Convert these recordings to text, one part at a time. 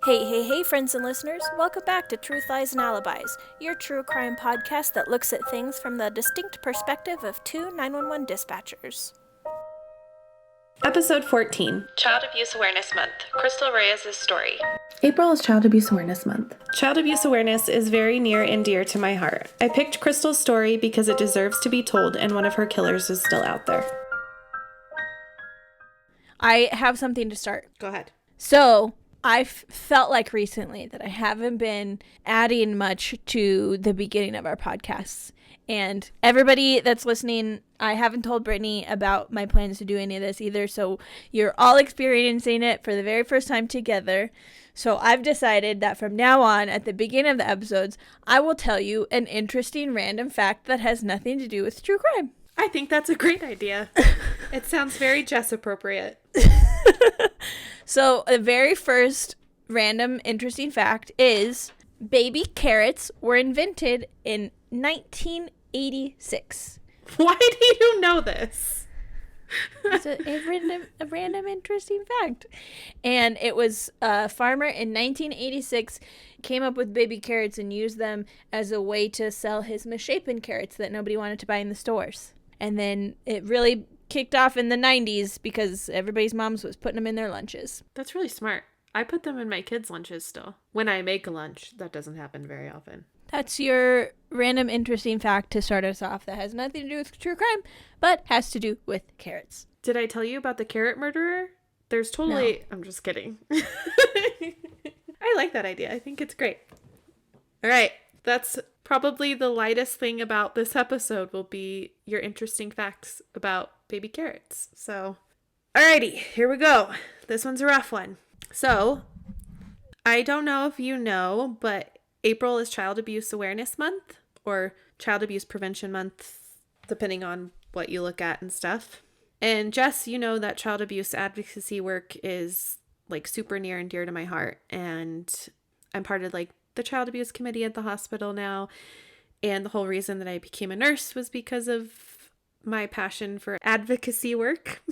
Hey, friends and listeners. Welcome back to Truth, Lies, and Alibis, your true crime podcast that looks at things from the distinct perspective of two 911 dispatchers. Episode 14. Child Abuse Awareness Month. Crystal Reyes' story. April is Child Abuse Awareness Month. Child abuse awareness is very near and dear to my heart. I picked Crystal's story because it deserves to be told and one of her killers is still out there. I have something to start. Go ahead. So, I felt like recently that I haven't been adding much to the beginning of our podcasts. And everybody that's listening, I haven't told Brittany about my plans to do any of this either. So you're all experiencing it for the very first time together. So I've decided that from now on, at the beginning of the episodes, I will tell you an interesting random fact that has nothing to do with true crime. I think that's a great idea. It sounds very Jess appropriate. So the very first random interesting fact is baby carrots were invented in 1986. Why do you know this? It's a random interesting fact. And it was a farmer in 1986 came up with baby carrots and used them as a way to sell his misshapen carrots that nobody wanted to buy in the stores. And then it really kicked off in the 90s because everybody's moms was putting them in their lunches. That's really smart. I put them in my kids' lunches still. When I make a lunch, that doesn't happen very often. That's your random interesting fact to start us off that has nothing to do with true crime, but has to do with carrots. Did I tell you about the carrot murderer? There's totally... No. I'm just kidding. I like that idea. I think it's great. All right. That's probably the lightest thing about this episode will be your interesting facts about baby carrots. So, alrighty, here we go. This one's a rough one. So, I don't know if you know, but April is Child Abuse Awareness Month or Child Abuse Prevention Month, depending on what you look at and stuff. And Jess, you know that child abuse advocacy work is like super near and dear to my heart. And I'm part of like the child abuse committee at the hospital now. And the whole reason that I became a nurse was because of my passion for advocacy work.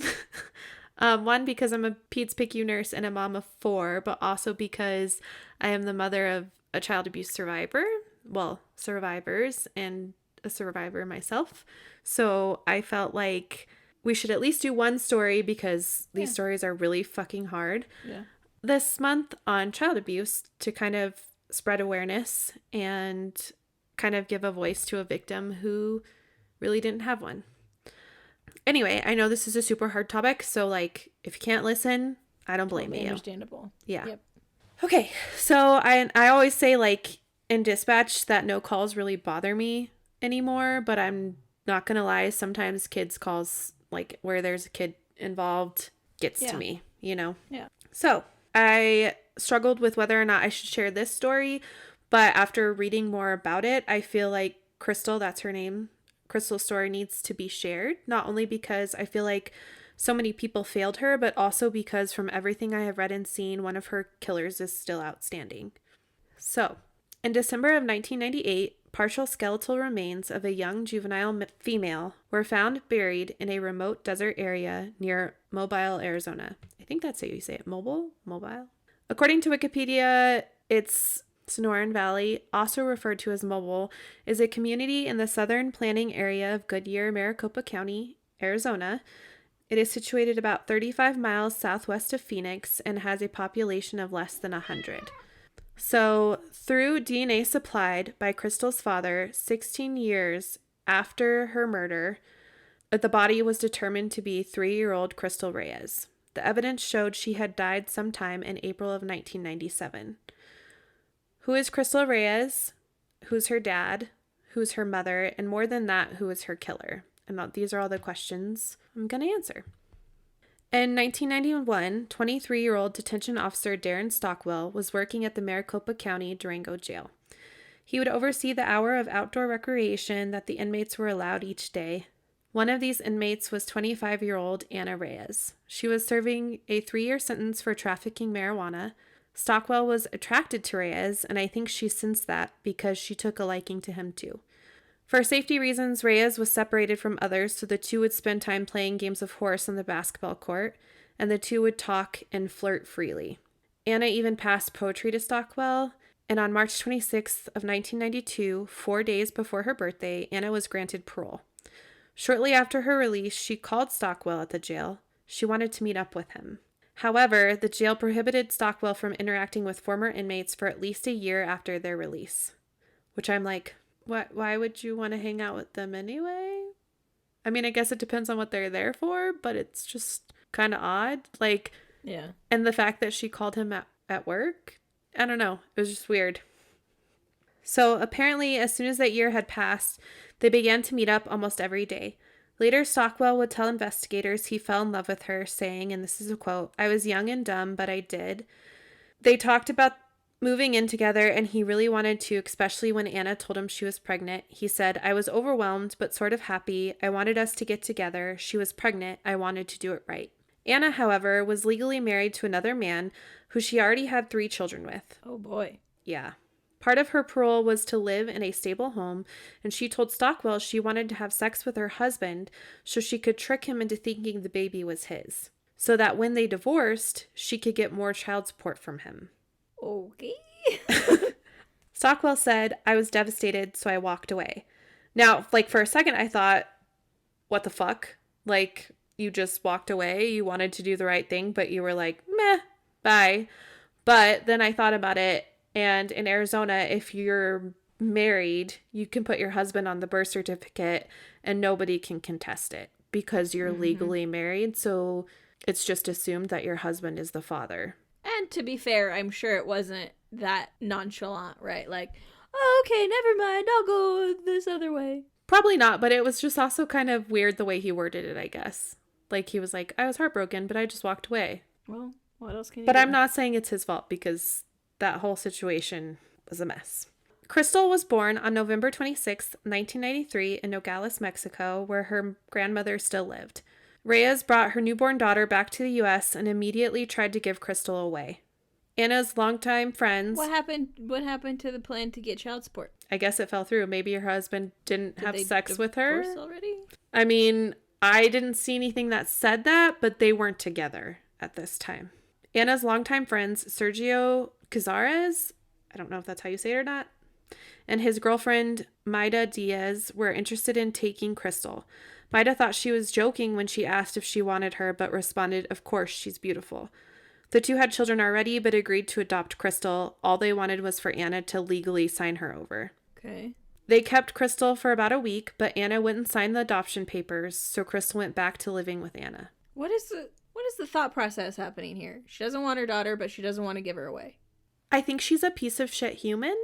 One, because I'm a peds PICU nurse and a mom of 4, but also because I am the mother of a child abuse survivor, well, survivors, and a survivor myself. So I felt like we should at least do one story because these stories are really fucking hard. Yeah. This month on child abuse to kind of spread awareness and kind of give a voice to a victim who really didn't have one. Anyway, I know this is a super hard topic, so like if you can't listen, I don't blame you. Understandable. Yeah. Yep. Okay, so I always say like in dispatch that no calls really bother me anymore, but I'm not gonna lie, sometimes kids calls like where there's a kid involved gets to me, you know? Yeah. So I struggled with whether or not I should share this story, but after reading more about it, I feel like Crystal, that's her name, Crystal's story needs to be shared, not only because I feel like so many people failed her, but also because from everything I have read and seen, one of her killers is still outstanding. So, in December of 1998, partial skeletal remains of a young juvenile female were found buried in a remote desert area near Mobile, Arizona. I think that's how you say it. Mobile? According to Wikipedia, it's Sonoran Valley, also referred to as Mobile, is a community in the southern planning area of Goodyear, Maricopa County, Arizona. It is situated about 35 miles southwest of Phoenix and has a population of less than 100. So, through DNA supplied by Crystal's father 16 years after her murder, the body was determined to be 3-year-old Crystal Reyes. The evidence showed she had died sometime in April of 1997. Who is Crystal Reyes? Who's her dad? Who's her mother? And more than that, who is her killer? And these are all the questions I'm going to answer. In 1991, 23-year-old detention officer Darren Stockwell was working at the Maricopa County Durango jail. He would oversee the hour of outdoor recreation that the inmates were allowed each day. One of these inmates was 25-year-old Anna Reyes. She was serving a 3-year sentence for trafficking marijuana. Stockwell was attracted to Reyes, and I think she sensed that because she took a liking to him too. For safety reasons, Reyes was separated from others so the two would spend time playing games of horse on the basketball court, and the two would talk and flirt freely. Anna even passed poetry to Stockwell, and on March 26th of 1992, 4 days before her birthday, Anna was granted parole. Shortly after her release, she called Stockwell at the jail. She wanted to meet up with him. However, the jail prohibited Stockwell from interacting with former inmates for at least a year after their release. Which I'm like, why would you want to hang out with them anyway? I mean, I guess it depends on what they're there for, but it's just kind of odd. Like, Yeah. and the fact that she called him at work, I don't know. It was just weird. So apparently, as soon as that year had passed, they began to meet up almost every day. Later, Stockwell would tell investigators he fell in love with her, saying, and this is a quote, "I was young and dumb, but I did." They talked about moving in together, and he really wanted to, especially when Anna told him she was pregnant. He said, "I was overwhelmed, but sort of happy. I wanted us to get together. She was pregnant. I wanted to do it right." Anna, however, was legally married to another man who she already had 3 children with. Oh, boy. Yeah. Part of her parole was to live in a stable home, and she told Stockwell she wanted to have sex with her husband so she could trick him into thinking the baby was his, so that when they divorced, she could get more child support from him. Okay. Stockwell said, "I was devastated, so I walked away." Now, like, for a second, I thought, what the fuck? Like, you just walked away, you wanted to do the right thing, but you were like, meh, bye. But then I thought about it, and in Arizona, if you're married, you can put your husband on the birth certificate and nobody can contest it because you're legally married. So it's just assumed that your husband is the father. And to be fair, I'm sure it wasn't that nonchalant, right? Like, oh, okay, never mind, I'll go this other way. Probably not, but it was just also kind of weird the way he worded it, I guess. Like, he was like, "I was heartbroken, but I just walked away." Well, what else can you But do? I'm not saying it's his fault because that whole situation was a mess. Crystal was born on November 26, 1993 in Nogales, Mexico, where her grandmother still lived. Reyes brought her newborn daughter back to the U.S. and immediately tried to give Crystal away. Anna's longtime friends... What happened to the plan to get child support? I guess it fell through. Maybe her husband didn't have sex with her. Already? I mean, I didn't see anything that said that, but they weren't together at this time. Anna's longtime friends, Sergio Cazares, I don't know if that's how you say it or not, and his girlfriend, Maida Diaz, were interested in taking Crystal. Maida thought she was joking when she asked if she wanted her, but responded, "Of course, she's beautiful." The two had children already, but agreed to adopt Crystal. All they wanted was for Anna to legally sign her over. Okay. They kept Crystal for about a week, but Anna wouldn't sign the adoption papers, so Crystal went back to living with Anna. What is the thought process happening here? She doesn't want her daughter, but she doesn't want to give her away. I think she's a piece of shit human,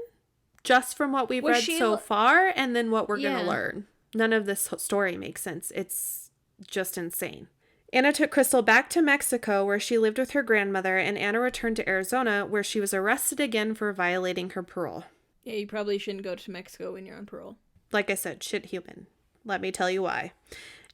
just from what we've Was read she so far, and then what we're going Yeah. to learn. None of this story makes sense. It's just insane. Anna took Crystal back to Mexico, where she lived with her grandmother, and Anna returned to Arizona, where she was arrested again for violating her parole. Yeah, you probably shouldn't go to Mexico when you're on parole. Like I said, shit human. Let me tell you why.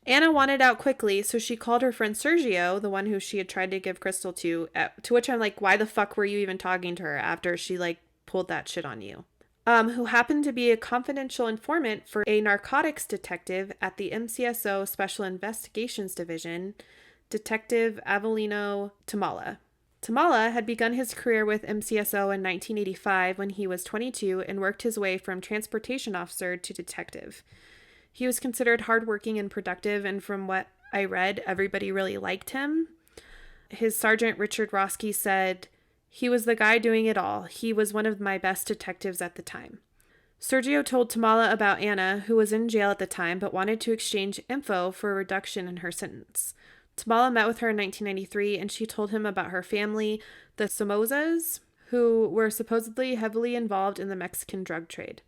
Anna wanted out quickly, so she called her friend Sergio, the one who she had tried to give Crystal to which I'm like, why the fuck were you even talking to her after she, like, pulled that shit on you? Who happened to be a confidential informant for a narcotics detective at the MCSO Special Investigations Division, Detective Avelino Tamala. Tamala had begun his career with MCSO in 1985 when he was 22 and worked his way from transportation officer to detective. He was considered hardworking and productive, and from what I read, everybody really liked him. His sergeant, Richard Roski, said, "He was the guy doing it all. He was one of my best detectives at the time." Sergio told Tamala about Anna, who was in jail at the time but wanted to exchange info for a reduction in her sentence. Tamala met with her in 1993, and she told him about her family, the Somozas, who were supposedly heavily involved in the Mexican drug trade.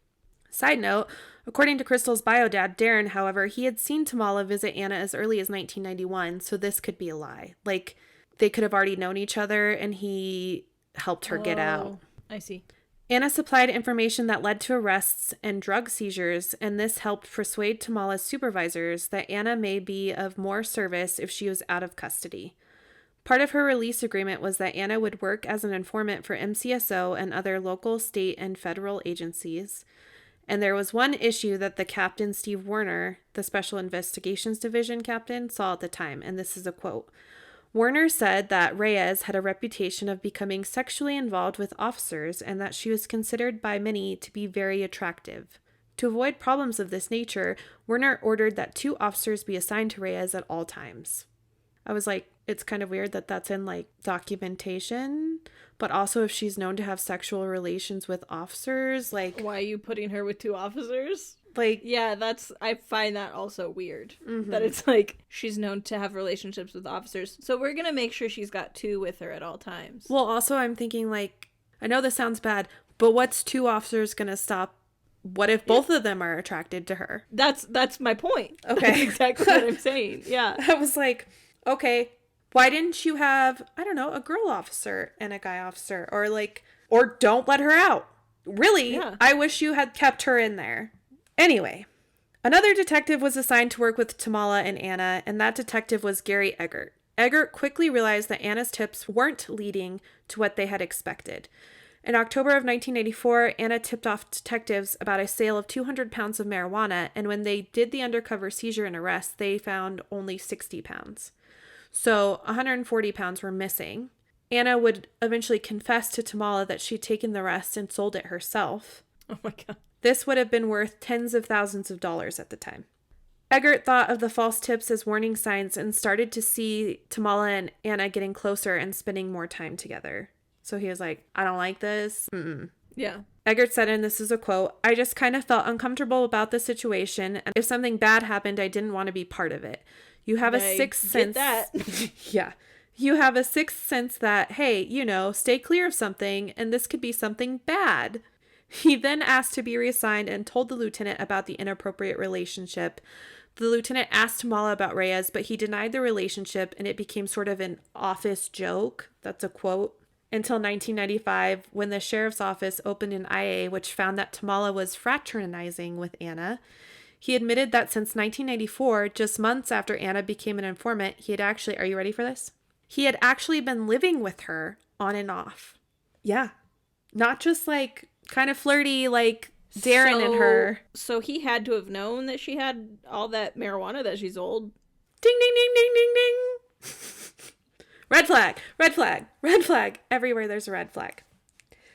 Side note, according to Crystal's bio dad, Darren, however, he had seen Tamala visit Anna as early as 1991, so this could be a lie. Like, they could have already known each other, and he helped her get out. I see. Anna supplied information that led to arrests and drug seizures, and this helped persuade Tamala's supervisors that Anna may be of more service if she was out of custody. Part of her release agreement was that Anna would work as an informant for MCSO and other local, state, and federal agencies. And there was one issue that the captain, Steve Werner, the Special Investigations Division captain, saw at the time, and this is a quote. Warner said that Reyes had a reputation of becoming sexually involved with officers and that she was considered by many to be very attractive. To avoid problems of this nature, Warner ordered that 2 officers be assigned to Reyes at all times. I was like, it's kind of weird that that's in like documentation, but also if she's known to have sexual relations with officers, like, why are you putting her with 2 officers? like, Yeah, I find that also weird. That it's like she's known to have relationships with officers. So we're going to make sure she's got 2 with her at all times. well, also I'm thinking like, I know this sounds bad, but what's 2 officers going to stop? What if both of them are attracted to her? That's my point. Okay. That's exactly what I'm saying. Yeah. I was like, okay, why didn't you have, I don't know, a girl officer and a guy officer, or don't let her out? Really, Yeah. I wish you had kept her in there. Anyway, another detective was assigned to work with Tamala and Anna, and that detective was Gary Eggert. Eggert quickly realized that Anna's tips weren't leading to what they had expected. In October of 1984, Anna tipped off detectives about a sale of 200 pounds of marijuana, and when they did the undercover seizure and arrest, they found only 60 pounds. So 140 pounds were missing. Anna would eventually confess to Tamala that she'd taken the rest and sold it herself. Oh my God. This would have been worth tens of thousands of dollars at the time. Eggert thought of the false tips as warning signs and started to see Tamala and Anna getting closer and spending more time together. So he was like, I don't like this. Yeah. Eggert said, and this is a quote, I just kind of felt uncomfortable about the situation, and if something bad happened, I didn't want to be part of it. You have a sixth sense. That. Yeah. You have a sixth sense that, hey, stay clear of something, and this could be something bad. He then asked to be reassigned and told the lieutenant about the inappropriate relationship. The lieutenant asked Tamala about Reyes, but he denied the relationship, and it became sort of an office joke. That's a quote. Until 1995, when the sheriff's office opened an IA which found that Tamala was fraternizing with Anna. He admitted that since 1994, just months after Anna became an informant, he had actually, are you ready for this? He had actually been living with her on and off. Yeah. Not just like kind of flirty like Darren and her. So he had to have known that she had all that marijuana that she sold. Ding, ding, ding, ding, ding, ding. Red flag, red flag, red flag. Everywhere there's a red flag.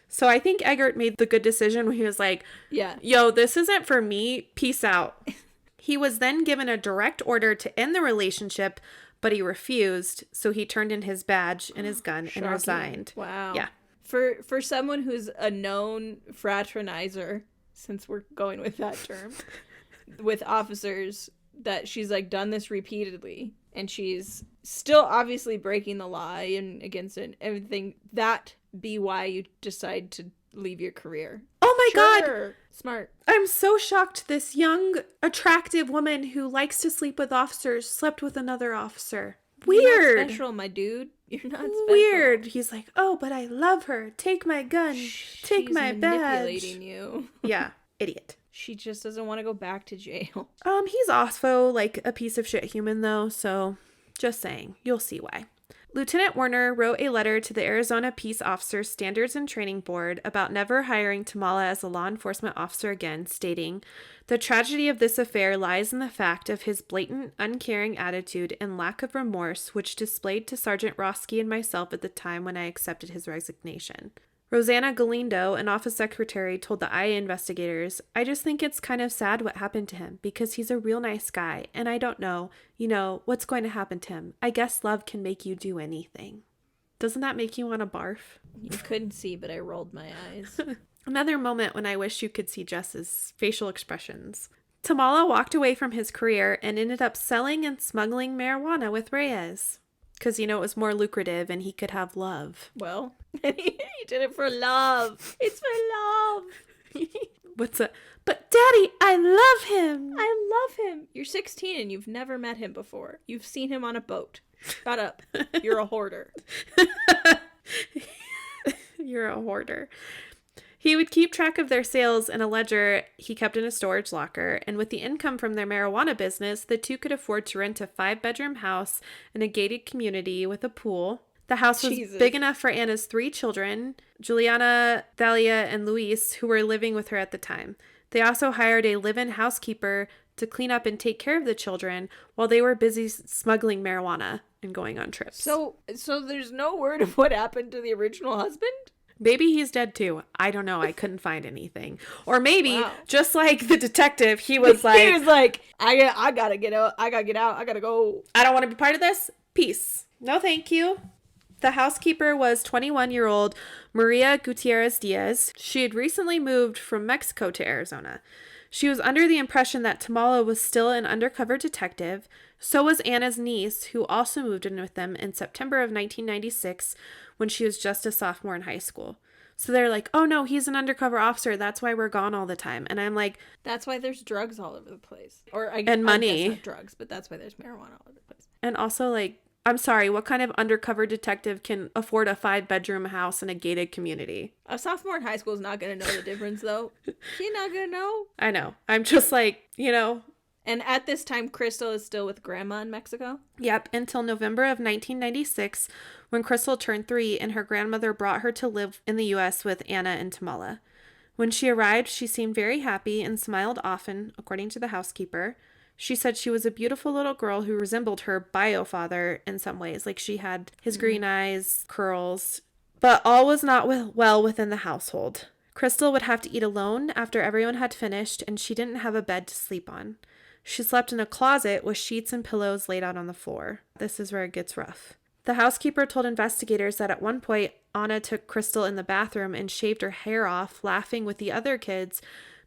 So I think Eggert made the good decision when he was like, yeah, yo, this isn't for me. Peace out. He was then given a direct order to end the relationship, but he refused. So he turned in his badge and his gun and resigned. Wow. Yeah. For someone who's a known fraternizer, since we're going with that term, with officers, that she's like done this repeatedly and she's still obviously breaking the law and against it, everything, that be why you decide to leave your career. Oh my God. Smart. I'm so shocked this young, attractive woman who likes to sleep with officers slept with another officer. Weird. You're not special, my dude. You're not special. Weird. He's like, oh, but I love her. Take my gun. Take my badge. Manipulating you. Yeah. Idiot. She just doesn't want to go back to jail. He's also like a piece of shit human though, so just saying. You'll see why. Lieutenant Warner wrote a letter to the Arizona Peace Officers Standards and Training Board about never hiring Tamala as a law enforcement officer again, stating, the tragedy of this affair lies in the fact of his blatant, uncaring attitude and lack of remorse which displayed to Sergeant Roski and myself at the time when I accepted his resignation. Rosanna Galindo, an office secretary, told the IA investigators, I just think it's kind of sad what happened to him because he's a real nice guy and I don't know, what's going to happen to him. I guess love can make you do anything. Doesn't that make you want to barf? You couldn't see, but I rolled my eyes. Another moment when I wish you could see Jess's facial expressions. Tamala walked away from his career and ended up selling and smuggling marijuana with Reyes. Because, it was more lucrative and he could have love. Well, he did it for love. It's for love. What's up? But Daddy, I love him. I love him. You're 16 and you've never met him before. You've seen him on a boat. Shut up. You're a hoarder. You're a hoarder. He would keep track of their sales in a ledger he kept in a storage locker, and with the income from their marijuana business, the two could afford to rent a 5-bedroom house in a gated community with a pool. The house was big enough for Anna's 3 children, Juliana, Thalia, and Luis, who were living with her at the time. They also hired a live-in housekeeper to clean up and take care of the children while they were busy smuggling marijuana and going on trips. So there's no word of what happened to the original husband? Maybe he's dead too. I don't know. I couldn't find anything. Or maybe, Wow. just like the detective, he was like, he was like, I gotta get out. I gotta get out. I gotta go. I don't want to be part of this. Peace. No, thank you. The housekeeper was 21-year-old Maria Gutierrez Diaz. She had recently moved from Mexico to Arizona. She was under the impression that Tamala was still an undercover detective. So was Anna's niece, who also moved in with them in September of 1996 when she was just a sophomore in high school. So they're like, oh no, he's an undercover officer. That's why we're gone all the time. And I'm like, That's why there's drugs all over the place. And money. I guess not drugs, but that's why there's marijuana all over the place. and also like, I'm sorry, what kind of undercover detective can afford a 5-bedroom house in a gated community? A sophomore in high school is not going to know the difference, though. She's not going to know. I know. I'm just like, And at this time, Crystal is still with Grandma in Mexico? Yep, until November of 1996, when Crystal turned 3 and her grandmother brought her to live in the U.S. with Anna and Tamala. When she arrived, she seemed very happy and smiled often, according to the housekeeper. She said she was a beautiful little girl who resembled her bio father in some ways, like she had his green eyes, curls. But all was not well within the household. Crystal would have to eat alone after everyone had finished, and she didn't have a bed to sleep on. She slept in a closet with sheets and pillows laid out on the floor. This is where it gets rough. The housekeeper told investigators that at one point, Anna took Crystal in the bathroom and shaved her hair off, laughing with the other kids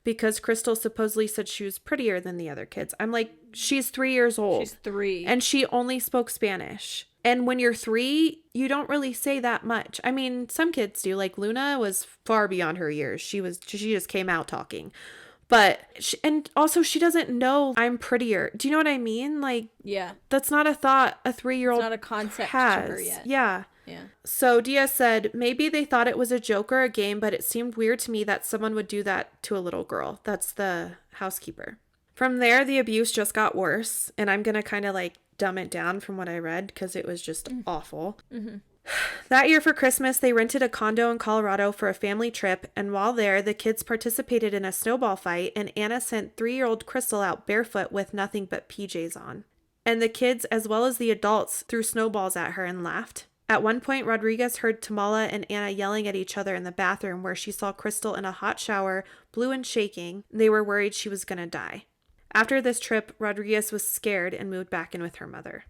because Crystal supposedly said she was prettier than the other kids. I'm like, she's 3 years old. She's 3. And she only spoke Spanish. And when you're 3, you don't really say that much. I mean, some kids do. Like Luna was far beyond her years. She just came out talking. But, and also she doesn't know I'm prettier. Do you know what I mean? Like, Yeah. that's not a thought a 3-year-old It's not a concept has. to her yet. Yeah. Yeah. So Diaz said, maybe they thought it was a joke or a game, but it seemed weird to me that someone would do that to a little girl. That's the housekeeper. From there, the abuse just got worse. And I'm going to kind of like dumb it down from what I read because it was just awful. Mm-hmm. That year for Christmas, they rented a condo in Colorado for a family trip. And while there, the kids participated in a snowball fight. And Anna sent 3-year-old Crystal out barefoot with nothing but PJs on. And the kids, as well as the adults, threw snowballs at her and laughed. At one point, Rodriguez heard Tamala and Anna yelling at each other in the bathroom where she saw Crystal in a hot shower, blue and shaking. They were worried she was going to die. After this trip, Rodriguez was scared and moved back in with her mother.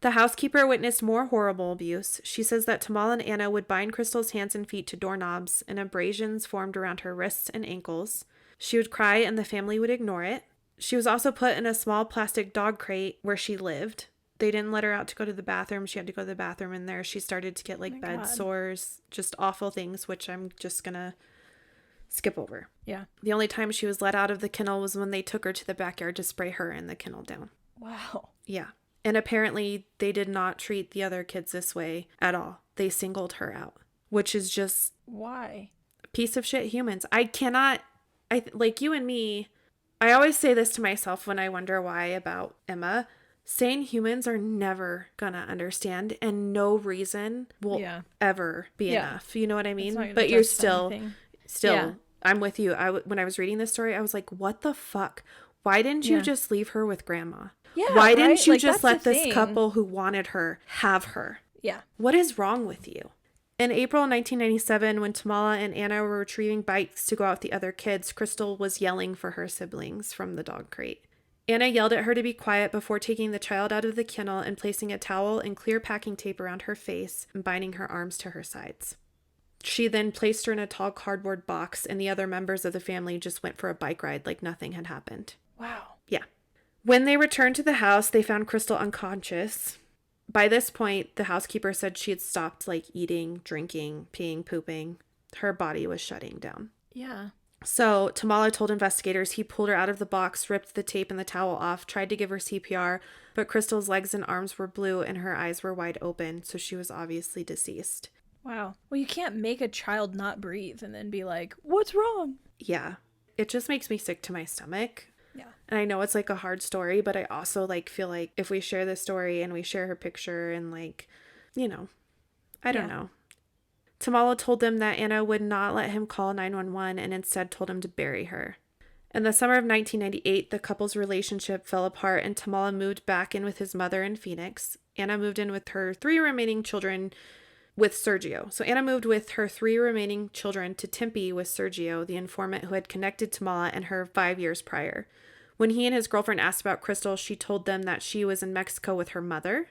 The housekeeper witnessed more horrible abuse. She says that Tamala and Anna would bind Crystal's hands and feet to doorknobs, and abrasions formed around her wrists and ankles. She would cry and the family would ignore it. She was also put in a small plastic dog crate where she lived. They didn't let her out to go to the bathroom. She had to go to the bathroom in there. She started to get like bed sores, just awful things, which I'm just going to skip over. Yeah. The only time she was let out of the kennel was when they took her to the backyard to spray her and the kennel down. Wow. Yeah. And apparently they did not treat the other kids this way at all. They singled her out, which is just Why? a piece of shit humans. Like you and me, I always say this to myself when I wonder why about Emma. Sane humans are never gonna understand, and no reason will ever be enough. You know what I mean? But you're still, I'm with you. When I was reading this story, I was like, what the fuck? Why didn't you just leave her with Grandma? Yeah. Why didn't you like, just let the this thing. couple who wanted her have her? Yeah. What is wrong with you? In April 1997, when Tamala and Anna were retrieving bikes to go out with the other kids, Crystal was yelling for her siblings from the dog crate. Anna yelled at her to be quiet before taking the child out of the kennel and placing a towel and clear packing tape around her face and binding her arms to her sides. She then placed her in a tall cardboard box, and the other members of the family just went for a bike ride like nothing had happened. Wow. Yeah. When they returned to the house, they found Crystal unconscious. By this point, the housekeeper said she had stopped like eating, drinking, peeing, pooping. Her body was shutting down. Yeah. So Tamala told investigators he pulled her out of the box, ripped the tape and the towel off, tried to give her CPR, but Crystal's legs and arms were blue and her eyes were wide open, so she was obviously deceased. Wow. Well, you can't make a child not breathe and then be like, what's wrong? Yeah. It just makes me sick to my stomach. Yeah. And I know it's like a hard story, but I also like feel like if we share this story and we share her picture and like, I don't know. Tamala told them that Anna would not let him call 911 and instead told him to bury her. In the summer of 1998, the couple's relationship fell apart and Tamala moved back in with his mother in Phoenix. Anna moved in with her 3 remaining children with Sergio. So Anna moved with her 3 remaining children to Tempe with Sergio, the informant who had connected Tamala and her 5 years prior. When he and his girlfriend asked about Crystal, she told them that she was in Mexico with her mother.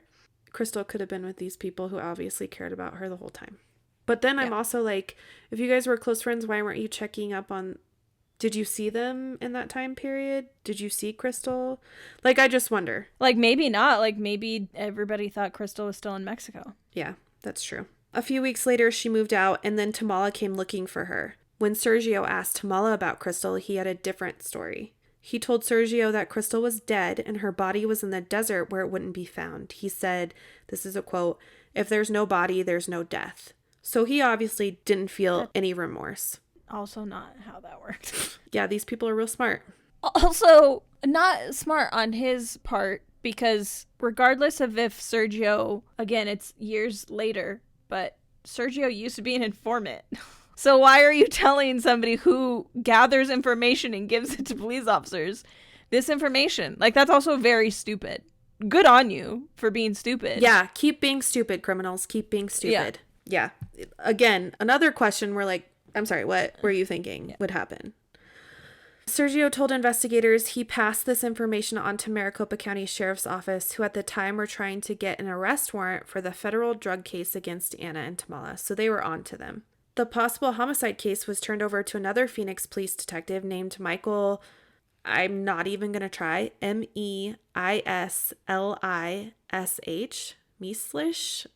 Crystal could have been with these people who obviously cared about her the whole time. But then I'm also like, if you guys were close friends, why weren't you checking up on... Did you see them in that time period? Did you see Crystal? Like, I just wonder. Like, maybe not. Like, maybe everybody thought Crystal was still in Mexico. Yeah, that's true. A few weeks later, she moved out, and then Tamala came looking for her. When Sergio asked Tamala about Crystal, he had a different story. He told Sergio that Crystal was dead and her body was in the desert where it wouldn't be found. He said, this is a quote, "If there's no body, there's no death." So he obviously didn't feel any remorse. Also not how that worked. Yeah, these people are real smart. Also, not smart on his part, because regardless of if Sergio, again, it's years later, but Sergio used to be an informant. So why are you telling somebody who gathers information and gives it to police officers this information? Like, that's also very stupid. Good on you for being stupid. Yeah, keep being stupid, criminals. Keep being stupid. Yeah. Again, another question where, like, I'm sorry, what were you thinking would happen? Sergio told investigators he passed this information on to Maricopa County Sheriff's Office, who at the time were trying to get an arrest warrant for the federal drug case against Anna and Tamala, so they were on to them. The possible homicide case was turned over to another Phoenix police detective named Michael, I'm not even going to try, Meislish, Meislish,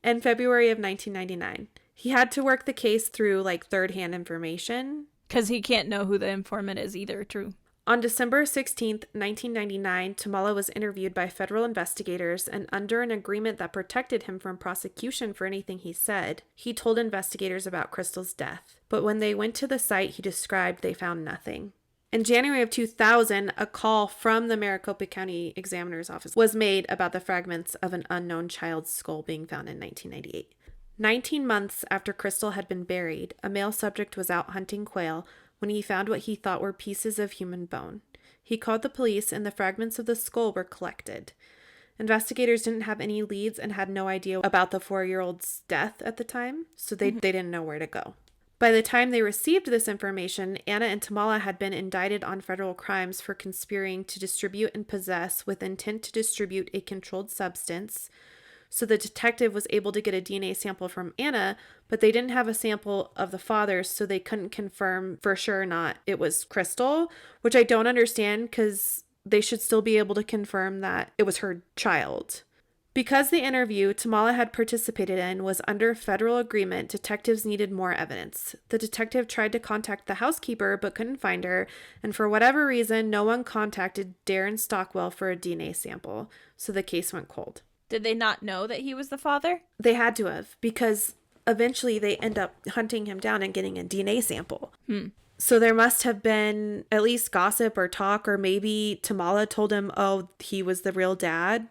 in February of 1999. He had to work the case through, like, third-hand information. Because he can't know who the informant is either, true. On December 16th, 1999, Tamala was interviewed by federal investigators, and under an agreement that protected him from prosecution for anything he said, he told investigators about Crystal's death. But when they went to the site he described, they found nothing. In January of 2000, a call from the Maricopa County Examiner's Office was made about the fragments of an unknown child's skull being found in 1998. 19 months after Crystal had been buried, a male subject was out hunting quail when he found what he thought were pieces of human bone. He called the police and the fragments of the skull were collected. Investigators didn't have any leads and had no idea about the 4-year-old's death at the time, so they didn't know where to go. By the time they received this information, Anna and Tamala had been indicted on federal crimes for conspiring to distribute and possess with intent to distribute a controlled substance. So the detective was able to get a DNA sample from Anna, but they didn't have a sample of the father's, so they couldn't confirm for sure or not it was Crystal, which I don't understand because they should still be able to confirm that it was her child. Because the interview Tamala had participated in was under federal agreement, detectives needed more evidence. The detective tried to contact the housekeeper but couldn't find her, and for whatever reason, no one contacted Darren Stockwell for a DNA sample, so the case went cold. Did they not know that he was the father? They had to have, because eventually they end up hunting him down and getting a DNA sample. So there must have been at least gossip or talk, or maybe Tamala told him, oh, he was the real dad.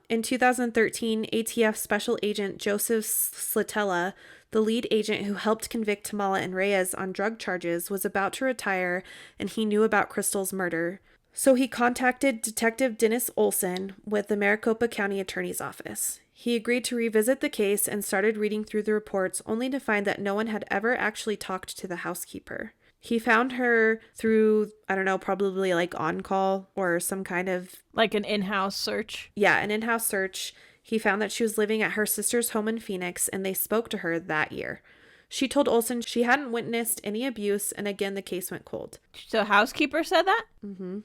In 2013, ATF Special Agent Joseph Slatella, the lead agent who helped convict Tamala and Reyes on drug charges, was about to retire, and he knew about Crystal's murder. So he contacted Detective Dennis Olson with the Maricopa County Attorney's Office. He agreed to revisit the case and started reading through the reports, only to find that no one had ever actually talked to the housekeeper. He found her through, I don't know, probably like on call or some kind of... Like an in-house search? Yeah, an in-house search. He found that she was living at her sister's home in Phoenix, and they spoke to her that year. She told Olson she hadn't witnessed any abuse, and again, the case went cold. So housekeeper said that? Mm-hmm.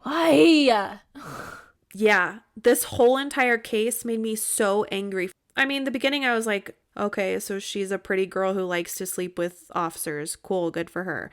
Why? Yeah, this whole entire case made me so angry. I mean, the beginning I was like, okay, so she's a pretty girl who likes to sleep with officers. Cool, good for her.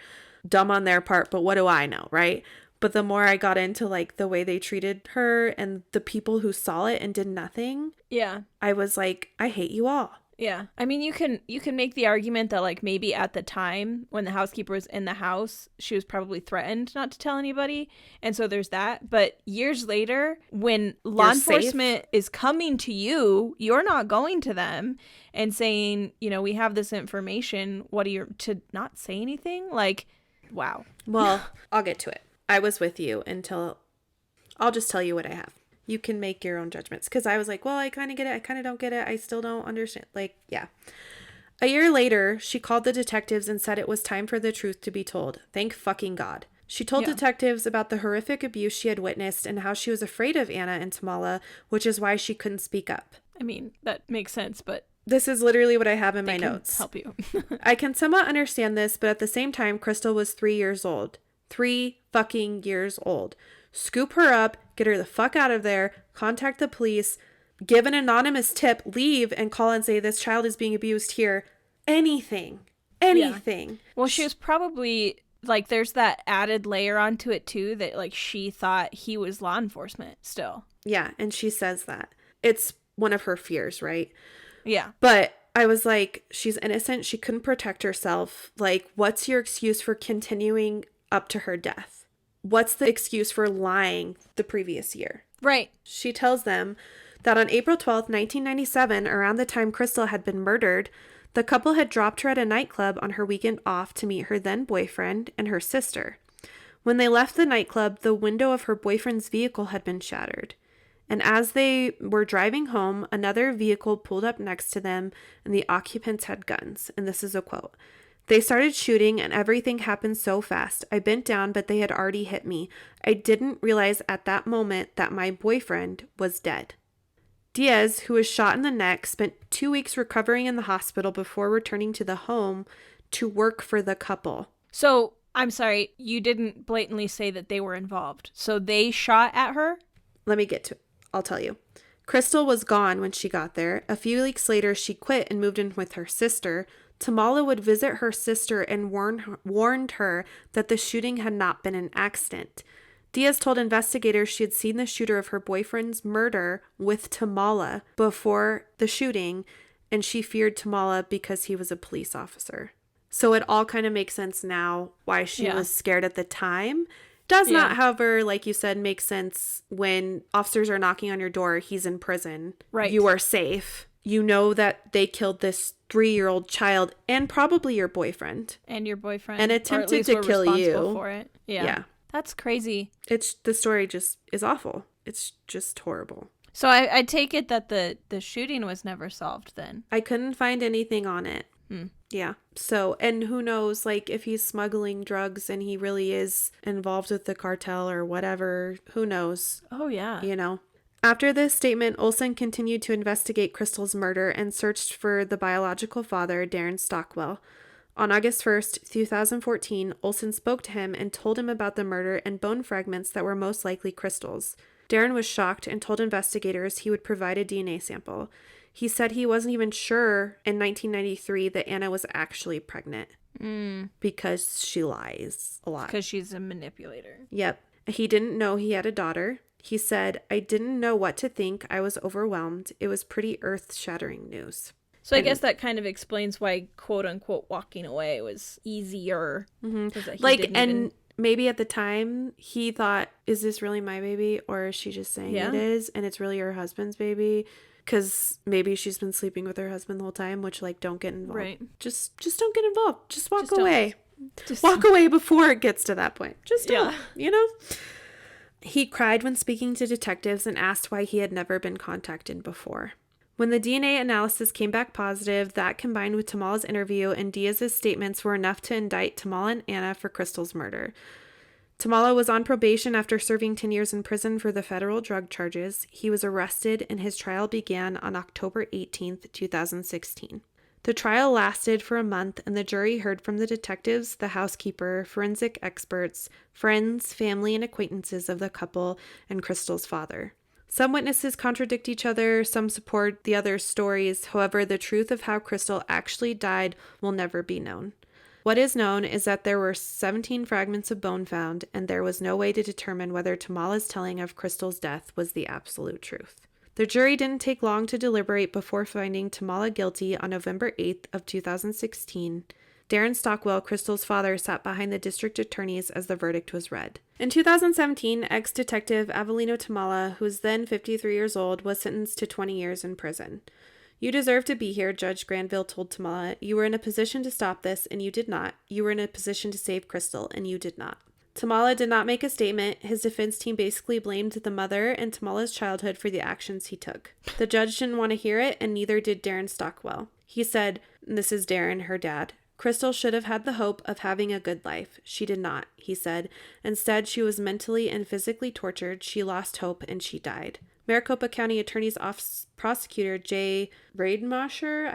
Dumb on their part, but what do I know, right? But the more I got into like the way they treated her and the people who saw it and did nothing, yeah, I was like, I hate you all. Yeah. I mean, you can make the argument that like maybe at the time when the housekeeper was in the house, she was probably threatened not to tell anybody. And so there's that. But years later, when law enforcement is coming to you, you're not going to them and saying, you know, we have this information. What are you to not say anything? Like, Wow. Well, I'll get to it. I was with you until I'll just tell you what I have. You can make your own judgments. Because I was like, well, I kind of get it. I kind of don't get it. I still don't understand. Like, yeah. A year later, she called the detectives and said it was time for the truth to be told. Thank fucking God. She told detectives about the horrific abuse she had witnessed and how she was afraid of Anna and Tamala, which is why she couldn't speak up. I mean, that makes sense, but This is literally what I have in my can notes. help you. I can somewhat understand this, but at the same time, Crystal was 3 years old. 3 fucking years old. Scoop her up, get her the fuck out of there, contact the police, give an anonymous tip, leave, and call and say this child is being abused here. Anything. Anything. Well, she was probably, like, there's that added layer onto it, too, that, like, she thought he was law enforcement still. Yeah, and she says that. It's one of her fears, right? Yeah. But I was like, she's innocent. She couldn't protect herself. Like, what's your excuse for continuing up to her death? What's the excuse for lying the previous year? Right. She tells them that on April 12th, 1997, around the time Crystal had been murdered, the couple had dropped her at a nightclub on her weekend off to meet her then boyfriend and her sister. When they left the nightclub, the window of her boyfriend's vehicle had been shattered. And as they were driving home, another vehicle pulled up next to them, and the occupants had guns. And this is a quote. They started shooting, and everything happened so fast. I bent down, but they had already hit me. I didn't realize at that moment that my boyfriend was dead. Diaz, who was shot in the neck, spent 2 weeks recovering in the hospital before returning to the home to work for the couple. So, I'm sorry, you didn't blatantly say that they were involved. So they shot at her? Let me get to it. I'll tell you. Crystal was gone when she got there. A few weeks later, she quit and moved in with her sister. Tamala would visit her sister and warned her that the shooting had not been an accident. Diaz told investigators she had seen the shooter of her boyfriend's murder with Tamala before the shooting, and she feared Tamala because he was a police officer. So it all kind of makes sense now why she was scared at the time. Does not, however, like you said, make sense when officers are knocking on your door, he's in prison. Right. You are safe. You know that they killed this 3-year-old child and probably your boyfriend. And your boyfriend. And attempted to kill you. For it. Yeah. That's crazy. The story just is awful. It's just horrible. So I take it that the shooting was never solved then. I couldn't find anything on it. Yeah. So, and who knows, like, if he's smuggling drugs and he really is involved with the cartel or whatever, who knows? Oh, yeah. You know? After this statement, Olsen continued to investigate Crystal's murder and searched for the biological father, Darren Stockwell. On August 1st, 2014, Olsen spoke to him and told him about the murder and bone fragments that were most likely Crystal's. Darren was shocked and told investigators he would provide a DNA sample. He said he wasn't even sure in 1993 that Anna was actually pregnant. Because she lies a lot. Because she's a manipulator. Yep. He didn't know he had a daughter. He said, I didn't know what to think. I was overwhelmed. It was pretty earth-shattering news. So I guess that kind of explains why, quote unquote, walking away was easier. Maybe at the time he thought, is this really my baby? Or is she just saying it is? And it's really her husband's baby? Because maybe she's been sleeping with her husband the whole time, which, like, don't get involved. Right. Just don't get involved. Just walk away. Just walk away before it gets to that point. Just don't, you know? He cried when speaking to detectives and asked why he had never been contacted before. When the DNA analysis came back positive, that combined with Tamala's interview and Diaz's statements were enough to indict Tamala and Anna for Crystal's murder. Tamala was on probation after serving 10 years in prison for the federal drug charges. He was arrested and his trial began on October 18th, 2016. The trial lasted for a month and the jury heard from the detectives, the housekeeper, forensic experts, friends, family, and acquaintances of the couple, and Crystal's father. Some witnesses contradict each other, some support the other's stories. However, the truth of how Crystal actually died will never be known. What is known is that there were 17 fragments of bone found, and there was no way to determine whether Tamala's telling of Crystal's death was the absolute truth. The jury didn't take long to deliberate before finding Tamala guilty on November 8th of 2016. Darren Stockwell, Crystal's father, sat behind the district attorneys as the verdict was read. In 2017, ex-detective Avelino Tamala, who was then 53 years old, was sentenced to 20 years in prison. You deserve to be here, Judge Granville told Tamala. You were in a position to stop this, and you did not. You were in a position to save Crystal, and you did not. Tamala did not make a statement. His defense team basically blamed the mother and Tamala's childhood for the actions he took. The judge didn't want to hear it, and neither did Darren Stockwell. He said, this is Darren, her dad. Crystal should have had the hope of having a good life. She did not, he said. Instead, she was mentally and physically tortured. She lost hope, and she died. Maricopa County Attorney's Office Prosecutor Jay Rademacher,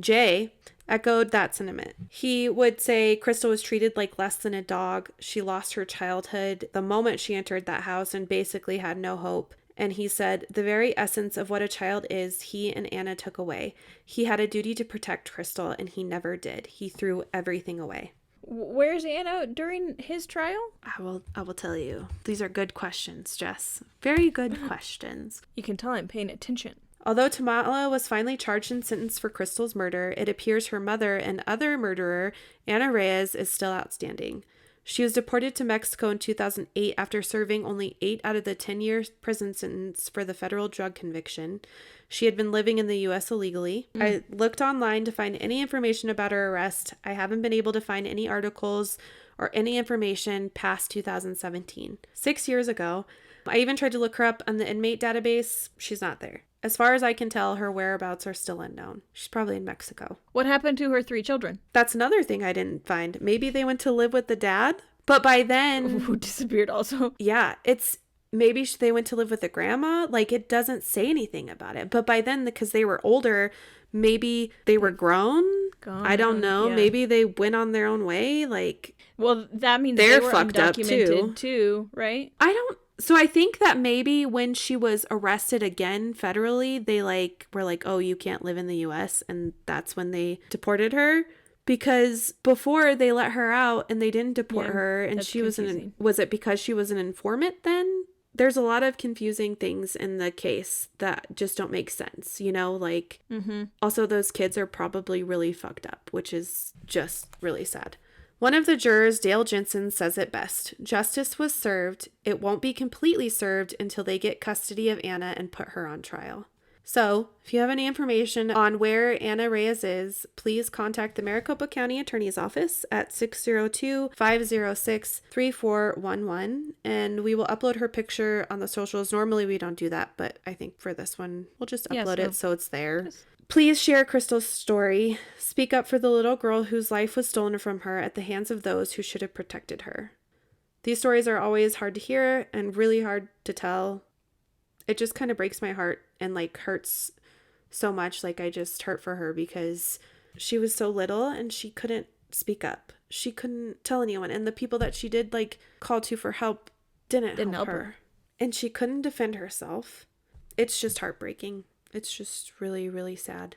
Jay echoed that sentiment. He would say Crystal was treated like less than a dog. She lost her childhood the moment she entered that house and basically had no hope. And he said, the very essence of what a child is, he and Anna took away. He had a duty to protect Crystal, and he never did. He threw everything away. Where's Anna during his trial? I will tell you. These are good questions, Jess. Very good questions. You can tell I'm paying attention. Although Tamala was finally charged and sentenced for Crystal's murder, it appears her mother and other murderer, Anna Reyes, is still outstanding. She was deported to Mexico in 2008 after serving only 8 out of the 10-year prison sentence for the federal drug conviction. She had been living in the U.S. illegally. I looked online to find any information about her arrest. I haven't been able to find any articles or any information past 2017. 6 years ago, I even tried to look her up on the inmate database. She's not there. As far as I can tell, her whereabouts are still unknown. She's probably in Mexico. What happened to her 3 children? That's another thing I didn't find. Maybe they went to live with the dad, but by then... Who disappeared also. Yeah, it's... Maybe they went to live with the grandma. Like, it doesn't say anything about it. But by then, because they were older, maybe they were grown. I don't know. Yeah. Maybe they went on their own way. Like... Well, that means they're they were fucked up, undocumented too, right? So I think that maybe when she was arrested again federally, they were like, oh, you can't live in the U.S. And that's when they deported her. Because before they let her out and they didn't deport her, and she was was it because she was an informant then? There's a lot of confusing things in the case that just don't make sense, like also those kids are probably really fucked up, which is just really sad. One of the jurors, Dale Jensen, says it best. Justice was served. It won't be completely served until they get custody of Anna and put her on trial. So, if you have any information on where Anna Reyes is, please contact the Maricopa County Attorney's Office at 602-506-3411, and we will upload her picture on the socials. Normally we don't do that, but I think for this one, we'll just upload it so it's there. Yes. Please share Crystal's story. Speak up for the little girl whose life was stolen from her at the hands of those who should have protected her. These stories are always hard to hear and really hard to tell. It just kind of breaks my heart and hurts so much. I just hurt for her because she was so little and she couldn't speak up. She couldn't tell anyone. And the people that she did call to for help didn't help her. And she couldn't defend herself. It's just heartbreaking. It's just really, really sad.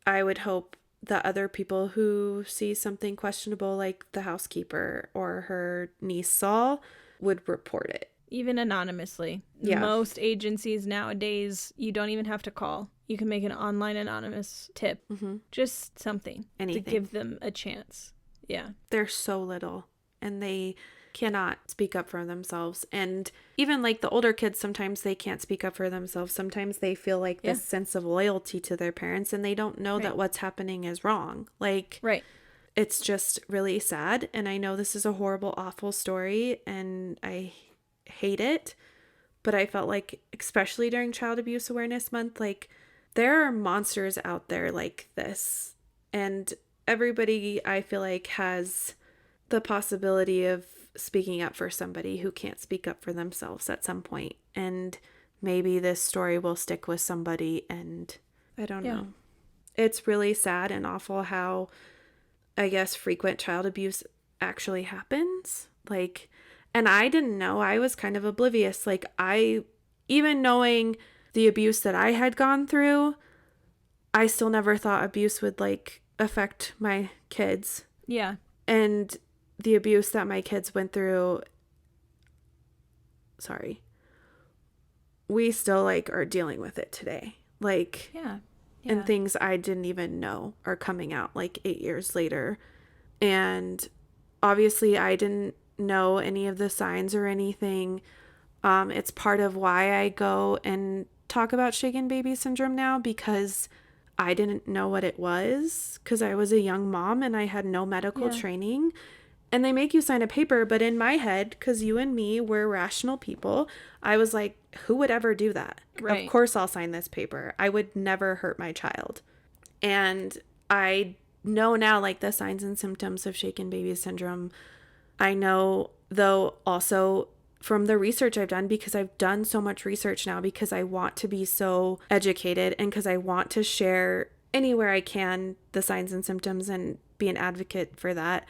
I would hope that other people who see something questionable like the housekeeper or her niece saw would report it. Even anonymously. Yeah. Most agencies nowadays, you don't even have to call. You can make an online anonymous tip. Mm-hmm. Just something. Anything. To give them a chance. Yeah. They're so little and they cannot speak up for themselves. And even the older kids, sometimes they can't speak up for themselves. Sometimes they feel this sense of loyalty to their parents and they don't know that what's happening is wrong. Right. It's just really sad. And I know this is a horrible, awful story and I hate it. But I felt especially during Child Abuse Awareness Month, there are monsters out there like this. And everybody, I feel has the possibility of speaking up for somebody who can't speak up for themselves at some point. And maybe this story will stick with somebody, and I don't know. It's really sad and awful how, I guess, frequent child abuse actually happens. And I didn't know. I was kind of oblivious. Even knowing the abuse that I had gone through, I still never thought abuse would affect my kids. Yeah. And the abuse that my kids went through, we still are dealing with it today. And things I didn't even know are coming out 8 years later. And obviously I didn't know any of the signs or anything. It's part of why I go and talk about shaken baby syndrome now because I didn't know what it was because I was a young mom and I had no medical training. And they make you sign a paper, but in my head, because you and me were rational people, I was like, who would ever do that? Right. Of course I'll sign this paper. I would never hurt my child. And I know now, like, the signs and symptoms of shaken baby syndrome. I know, though, also from the research I've done, because I've done so much research now because I want to be so educated and because I want to share anywhere I can the signs and symptoms and be an advocate for that.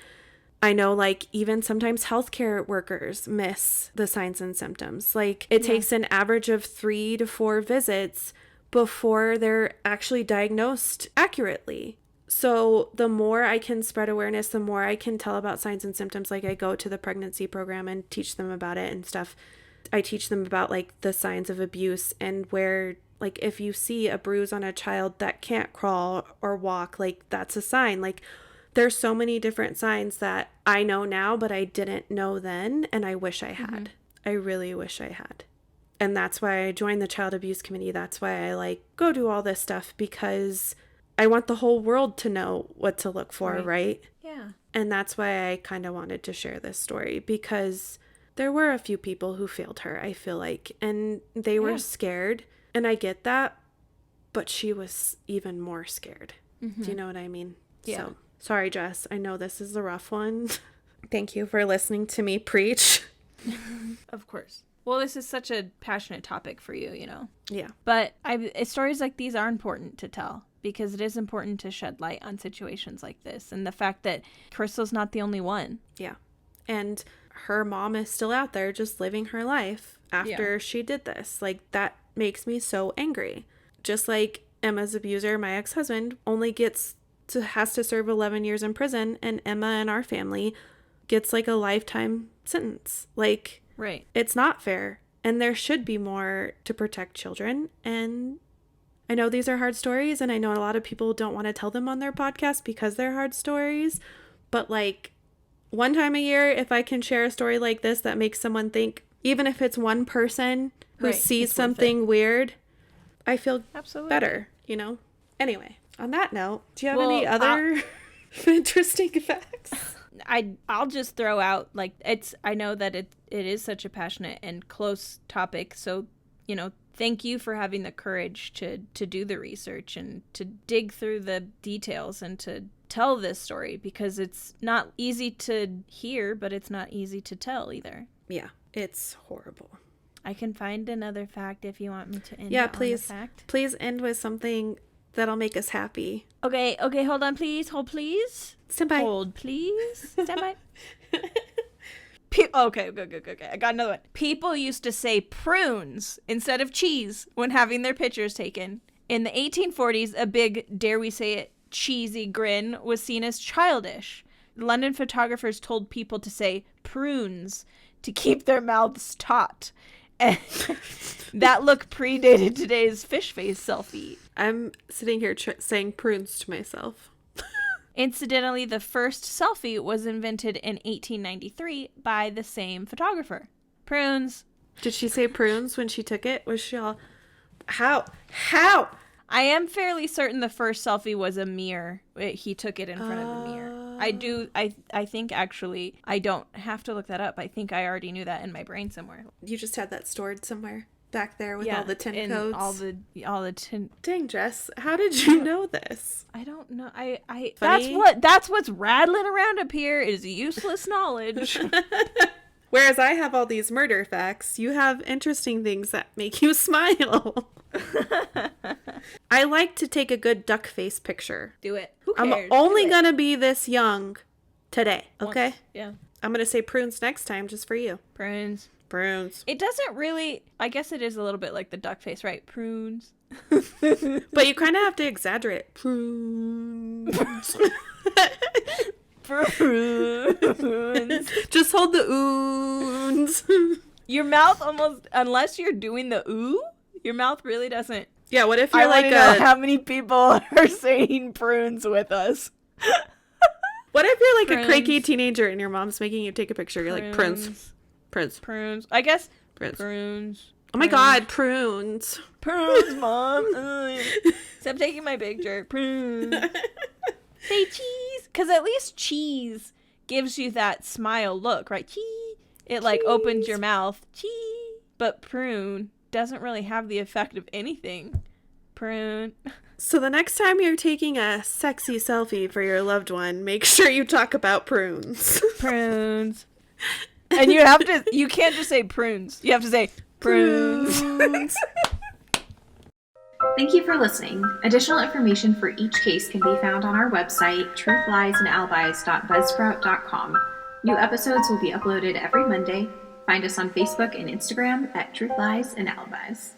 I know, like, even sometimes healthcare workers miss the signs and symptoms. Like, it takes an average of 3 to 4 visits before they're actually diagnosed accurately. So the more I can spread awareness, the more I can tell about signs and symptoms. Like, I go to the pregnancy program and teach them about it and stuff. I teach them about, like, the signs of abuse and where, like, if you see a bruise on a child that can't crawl or walk, like, that's a sign. Like, there's so many different signs that I know now, but I didn't know then, and I wish I had. I really wish I had. And that's why I joined the Child Abuse Committee. That's why I, like, go do all this stuff, because I want the whole world to know what to look for, right? Yeah. And that's why I kind of wanted to share this story, because there were a few people who failed her, I feel like, and they were scared, and I get that, but she was even more scared. Do you know what I mean? Yeah. So, sorry, Jess. I know this is a rough one. Thank you for listening to me preach. Of course. Well, this is such a passionate topic for you, you know? Yeah. But stories like these are important to tell because it is important to shed light on situations like this. And the fact that Crystal's not the only one. Yeah. And her mom is still out there just living her life after she did this. Like, that makes me so angry. Just like Emma's abuser, my ex-husband, only has to serve 11 years in prison, and Emma and our family gets, like, a lifetime sentence. Like, right. It's not fair. And there should be more to protect children. And I know these are hard stories, and I know a lot of people don't want to tell them on their podcast because they're hard stories. But, like, one time a year, if I can share a story like this that makes someone think, even if it's one person who sees something weird, I feel better, you know? Anyway, on that note, do you have any other interesting facts? I'll just throw out, like, I know that it is such a passionate and close topic, so, you know, thank you for having the courage to do the research and to dig through the details and to tell this story, because it's not easy to hear, but it's not easy to tell either. Yeah, it's horrible. I can find another fact if you want me to end. Yeah, on a please. fact. Please end with something that'll make us happy. Okay, hold on, please. Hold, please. Stand by. Hold, please. Stand by. Okay, good. I got another one. People used to say prunes instead of cheese when having their pictures taken. In the 1840s, a big, dare we say it, cheesy grin was seen as childish. London photographers told people to say prunes to keep their mouths taut. And that look predated today's fish face selfie. I'm sitting here saying prunes to myself. Incidentally, the first selfie was invented in 1893 by the same photographer. Prunes. Did she say prunes when she took it? Was she all, how? I am fairly certain the first selfie was a mirror. He took it in front of a mirror. I think actually, I don't have to look that up. I think I already knew that in my brain somewhere. You just had that stored somewhere back there with all the tin codes. all the tin. Dang, Jess, how did you know this? I don't know. Funny? That's what's rattling around up here is useless knowledge. Whereas I have all these murder facts, you have interesting things that make you smile. I like to take a good duck face picture. Do it. Who cares? I'm only gonna be this young today, okay? Once. Yeah. I'm gonna say prunes next time just for you. Prunes. Prunes. It doesn't really, I guess it is a little bit like the duck face, right? Prunes. But you kind of have to exaggerate. Prunes. Prunes. Just hold the oons. Your mouth almost, unless you're doing the ooh, your mouth really doesn't. Yeah, what if you're I know how many people are saying prunes with us. What if you're like Prunes. a cranky teenager and your mom's making you take a picture? You're like, prunes. Prunes. I guess Prunes. prunes. Oh my God, prunes. Prunes, Mom. Stop taking my picture. Prunes. Say cheese. Because at least cheese gives you that smile look, right? Cheese. It like opens your mouth. Cheese. But prune doesn't really have the effect of anything. Prune. So the next time you're taking a sexy selfie for your loved one, make sure you talk about prunes. Prunes. And you can't just say prunes. You have to say prunes. Thank you for listening. Additional information for each case can be found on our website, truthliesandalibis.buzzsprout.com. New episodes will be uploaded every Monday. Find us on Facebook and Instagram at Truth Lies and Alibis.